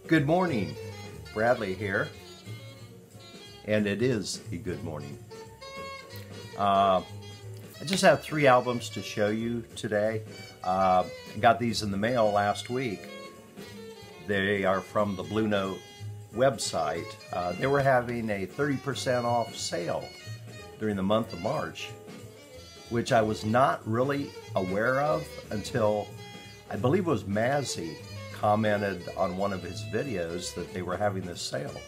Good morning, Bradley here, and it is a good morning. I just have 3 albums to show you today. I got these in the mail last week. They are from the Blue Note website. They were having a 30% off sale during the month of March, which I was not really aware of until I believe it was Mazzy commented on one of his videos that they were having this sale.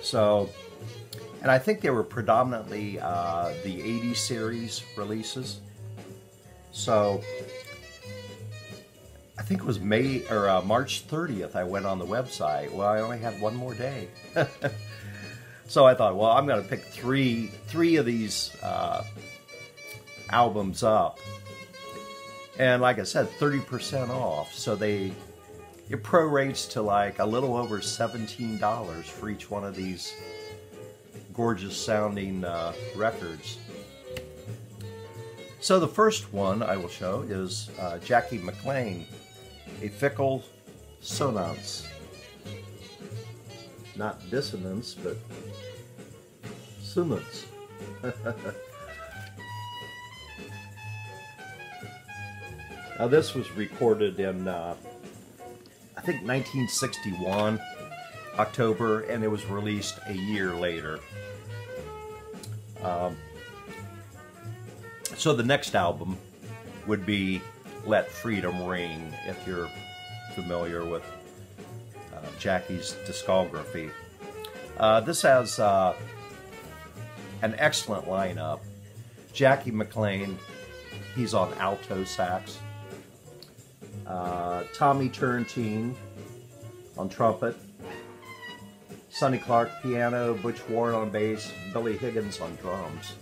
So, and I think they were predominantly the 80 series releases. So, I think it was March 30th I went on the website. Well, I only had one more day. So I thought, well, I'm going to pick three of these albums up. And like I said, 30% off. So it prorates to like a little over $17 for each one of these gorgeous sounding records. So the first one I will show is Jackie McLean, A Fickle Sonance. Not dissonance, but sonance. Now this was recorded in, I think 1961, October, and it was released a year later. So the next album would be Let Freedom Ring, if you're familiar with Jackie's discography. This has an excellent lineup. Jackie McLean, he's on alto sax. Tommy Turrentine on trumpet. Sonny Clark piano, Butch Warren on bass, Billy Higgins on drums.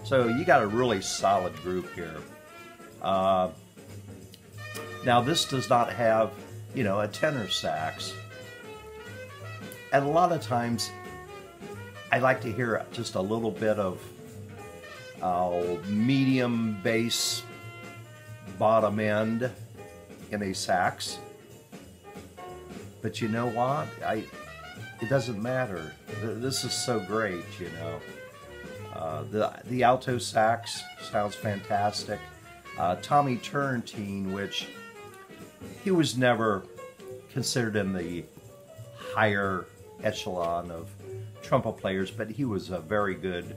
So you got a really solid group here. Now this does not have, you know, a tenor sax. And a lot of times I like to hear just a little bit of medium bass bottom end in a sax. But you know what? It doesn't matter. This is so great, you know. The alto sax sounds fantastic. Tommy Turrentine, which he was never considered in the higher echelon of trumpet players, but he was a very good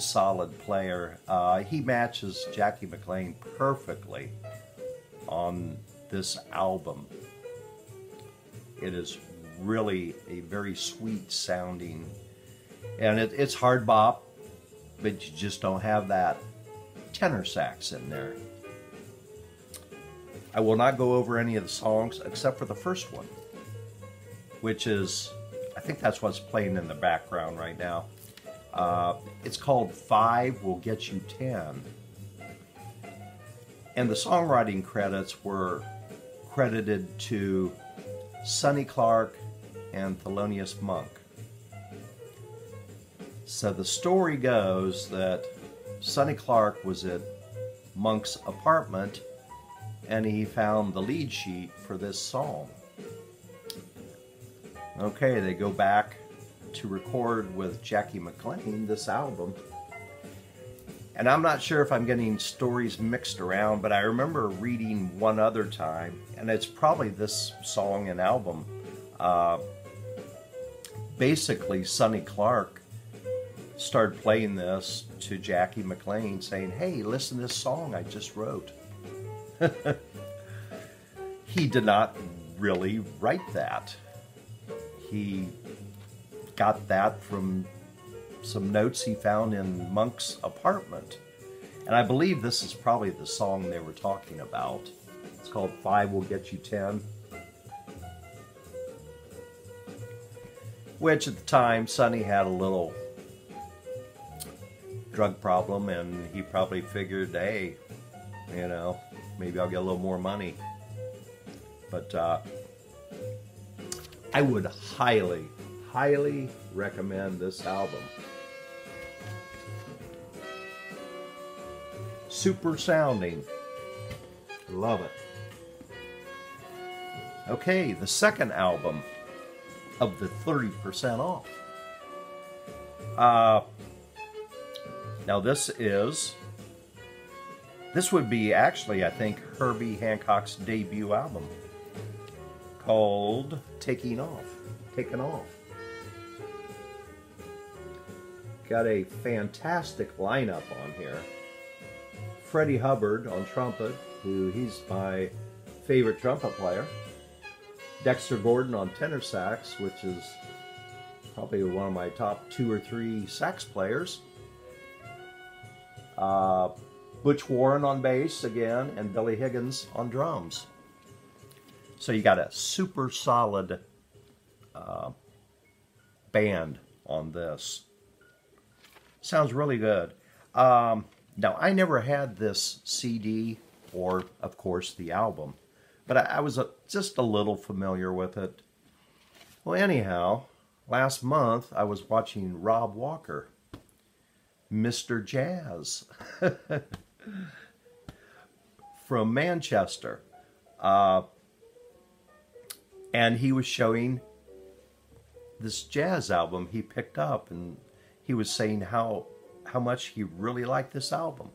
solid player. He matches Jackie McLean perfectly on this album. It is really a very sweet sounding, and it's hard bop, but you just don't have that tenor sax in there. I will not go over any of the songs except for the first one, which is, I think that's what's playing in the background right now. It's called 5 Will Get You 10. And the songwriting credits were credited to Sonny Clark and Thelonious Monk. So the story goes that Sonny Clark was at Monk's apartment and he found the lead sheet for this song. Okay, they go back to record with Jackie McLean this album. And I'm not sure if I'm getting stories mixed around, but I remember reading one other time, and it's probably this song and album. Basically, Sonny Clark started playing this to Jackie McLean, saying, "Hey, listen to this song I just wrote." He did not really write that. He got that from some notes he found in Monk's apartment. And I believe this is probably the song they were talking about. It's called 5 Will Get You 10. Which at the time, Sonny had a little drug problem, and he probably figured, hey, you know, maybe I'll get a little more money. But I would highly recommend this album. Super sounding. Love it. Okay, the second album of the 30% off. Now this would be actually, I think, Herbie Hancock's debut album, called Taking Off. Got a fantastic lineup on here. Freddie Hubbard on trumpet, he's my favorite trumpet player. Dexter Gordon on tenor sax, which is probably one of my top 2 or 3 sax players. Butch Warren on bass again, and Billy Higgins on drums. So you got a super solid band on this. Sounds really good. Now, I never had this CD or, of course, the album, but I was just a little familiar with it. Well, anyhow, last month I was watching Rob Walker, Mr. Jazz, from Manchester. And he was showing this jazz album he picked up, and he was saying how much he really liked this album.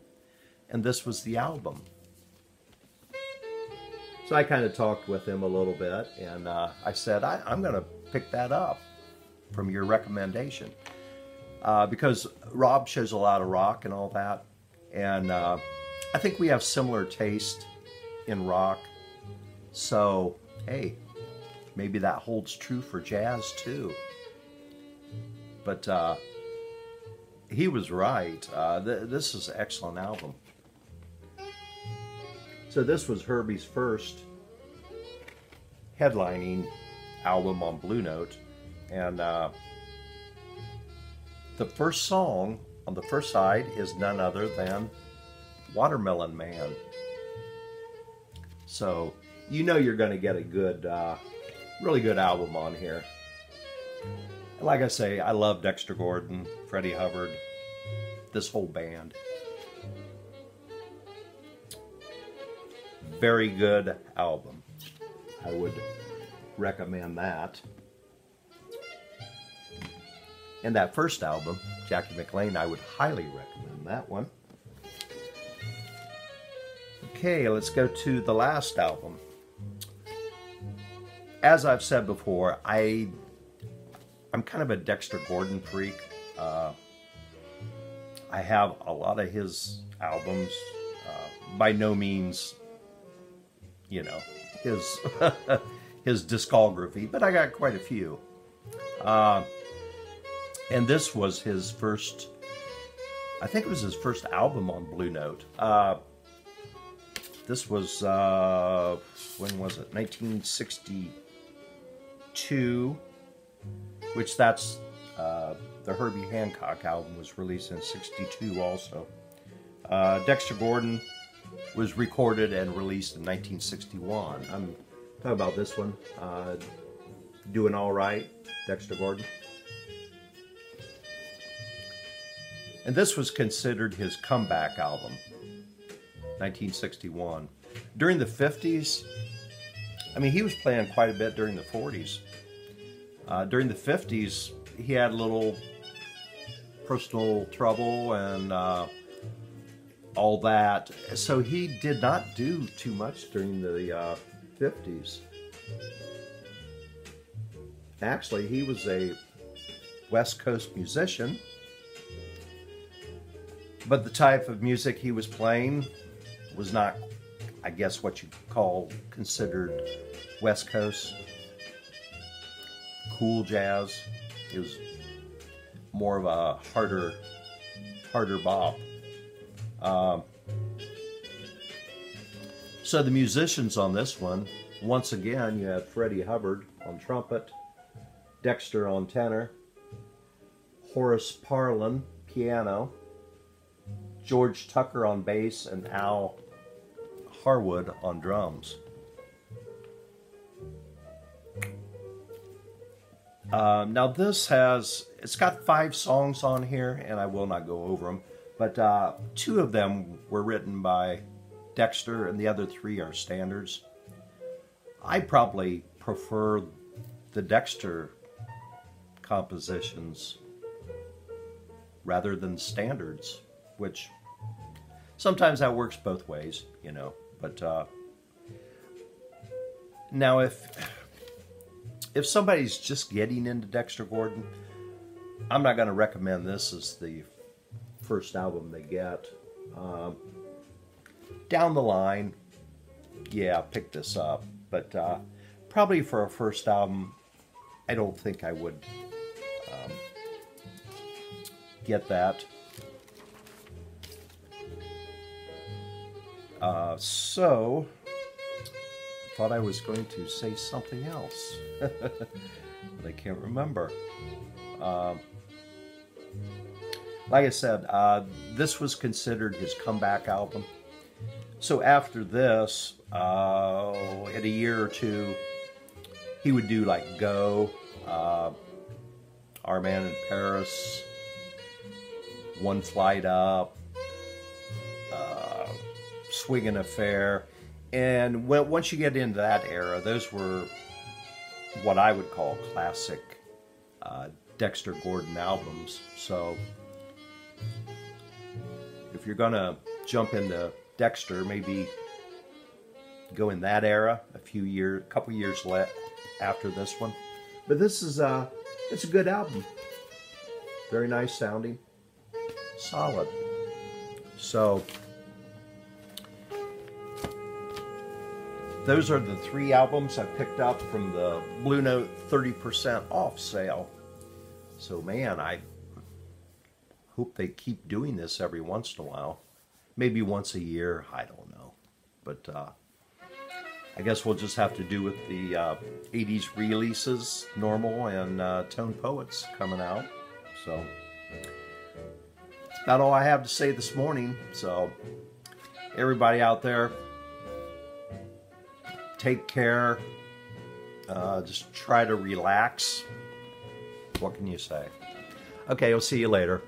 And this was the album. So I kind of talked with him a little bit, and I said, I'm going to pick that up from your recommendation. Because Rob shows a lot of rock and all that. And I think we have similar taste in rock. So, hey, maybe that holds true for jazz too. But he was right. This is an excellent album. So this was Herbie's first headlining album on Blue Note. And the first song on the first side is none other than Watermelon Man. So you know you're going to get a good, really good album on here. And like I say, I love Dexter Gordon, Freddie Hubbard, this whole band. Very good album. I would recommend that. And that first album, Jackie McLean, I would highly recommend that one. Okay, let's go to the last album. As I've said before, I'm kind of a Dexter Gordon freak. I have a lot of his albums. By no means, you know, his his discography, but I got quite a few. And this was his first, I think it was his first album on Blue Note. This was, when was it? 1962, which that's, the Herbie Hancock album was released in 62 also. Dexter Gordon was recorded and released in 1961. I'm talking about this one, Doing All Right, Dexter Gordon. And this was considered his comeback album, 1961. During the 50s, I mean, he was playing quite a bit during the 40s. During the 50s, he had a little personal trouble and all that. So he did not do too much during the 50s. Actually, he was a West Coast musician. But the type of music he was playing was not, I guess, what you call considered West Coast cool jazz. It was more of a harder bop. So the musicians on this one, once again, you have Freddie Hubbard on trumpet, Dexter on tenor, Horace Parlan piano, George Tucker on bass, and Al Harwood on drums. Now this it's got 5 songs on here, and I will not go over them, but 2 of them were written by Dexter, and the other 3 are standards. I probably prefer the Dexter compositions rather than standards, which sometimes that works both ways, you know. But now if somebody's just getting into Dexter Gordon, I'm not going to recommend this as the first album they get. Down the line, yeah, pick this up. But probably for a first album, I don't think I would get that. So, I thought I was going to say something else, but I can't remember. Like I said, this was considered his comeback album. So after this, in a year or two, he would do like Go, Our Man in Paris, One Flight Up, Swingin' Affair. And once you get into that era, those were what I would call classic Dexter Gordon albums. So if you're gonna jump into Dexter, maybe go in that era, a couple years after this one. But this is it's a good album, very nice sounding, solid. So those are the 3 albums I picked up from the Blue Note 30% off sale. So man, I hope they keep doing this every once in a while. Maybe once a year, I don't know. But I guess we'll just have to do with the 80s releases, Normal and Tone Poets coming out. So that's about all I have to say this morning. So everybody out there, take care. Just try to relax. What can you say? Okay, I'll see you later.